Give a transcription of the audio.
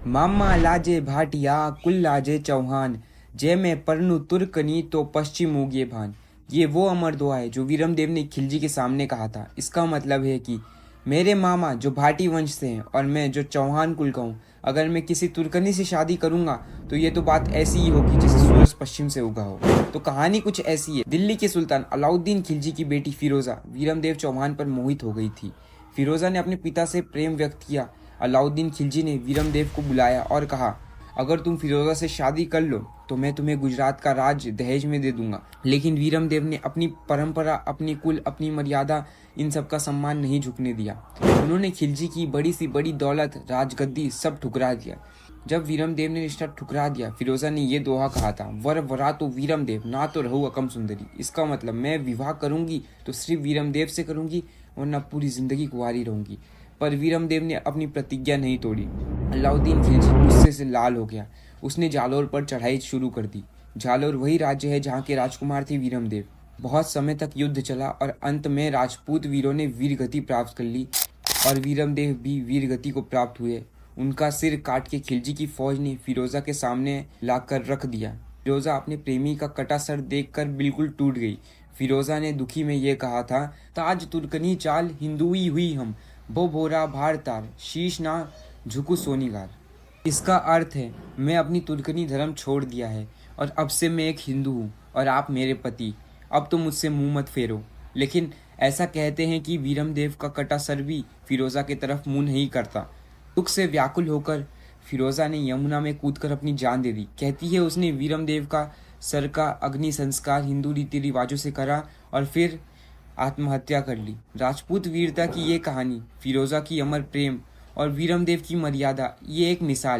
मामा लाजे भाटिया कुल लाजे चौहान, जय मैं परनु तुर्कनी तो पश्चिम उगे भान। ये वो अमर दुआ है जो वीरमदेव ने खिलजी के सामने कहा था। इसका मतलब है कि मेरे मामा जो भाटी वंश से हैं और मैं जो चौहान कुल का हूँ, अगर मैं किसी तुर्कनी से शादी करूंगा तो ये तो बात ऐसी ही होगी जैसे सूरज पश्चिम से उगा हो। तो कहानी कुछ ऐसी है। दिल्ली के सुल्तान अलाउद्दीन खिलजी की बेटी फिरोजा वीरमदेव चौहान पर मोहित हो गई थी। फिरोजा ने अपने पिता से प्रेम व्यक्त किया। अलाउद्दीन खिलजी ने वीरमदेव को बुलाया और कहा, अगर तुम फिरोजा से शादी कर लो तो मैं तुम्हें गुजरात का राज दहेज में दे दूंगा। लेकिन वीरमदेव ने अपनी परंपरा, अपनी कुल, अपनी मर्यादा, इन सब का सम्मान नहीं झुकने दिया। उन्होंने खिलजी की बड़ी सी बड़ी दौलत, राजगद्दी सब ठुकरा दिया। जब वीरमदेव ने रिश्ता ठुकरा दिया, फिरोजा ने ये दोहा कहा था, वर वरा तो वीरमदेव ना तो रहू अकम सुंदरी। इसका मतलब मैं विवाह करूंगी तो सिर्फ वीरमदेव से करूंगी, वरना पूरी जिंदगी कुंवारी रहूंगी। पर वीरमदेव ने अपनी प्रतिज्ञा नहीं तोड़ी। अलाउद्दीन खिलजी गुस्से से लाल हो गया। उसने जालौर पर चढ़ाई शुरू कर दी। जालौर वही राज्य है जहाँ के राजकुमार थे वीरमदेव। बहुत समय तक युद्ध चला और अंत में राजपूत वीरों ने वीरगति प्राप्त कर ली और वीरमदेव भी वीरगति को प्राप्त हुए। उनका सिर काट के खिलजी की फौज ने फिरोजा के सामने लाकर रख दिया। फिरोजा अपने प्रेमी का कटा सर देखकर बिल्कुल टूट गई। फिरोजा ने दुखी में ये कहा था, ताज तुर्कनी चाल हिंदुई हुई हम, बो भोरा भार तार, शीश ना झुकू सोनीगार। इसका अर्थ है, मैं अपनी तुर्कनी धर्म छोड़ दिया है और अब से मैं एक हिंदू हूँ और आप मेरे पति। अब तो मुझसे मुंह मत फेरो। लेकिन ऐसा कहते हैं कि वीरमदेव का कटा सर भी फिरोजा की तरफ मुंह नहीं करता। दुख से व्याकुल होकर फिरोजा ने यमुना में कूदकर अपनी जान दे दी। कहती है उसने वीरमदेव का सर का अग्नि संस्कार हिंदू रीति रिवाजों से करा और फिर आत्महत्या कर ली। राजपूत वीरता की ये कहानी, फिरोजा की अमर प्रेम और वीरमदेव की मर्यादा, ये एक मिसाल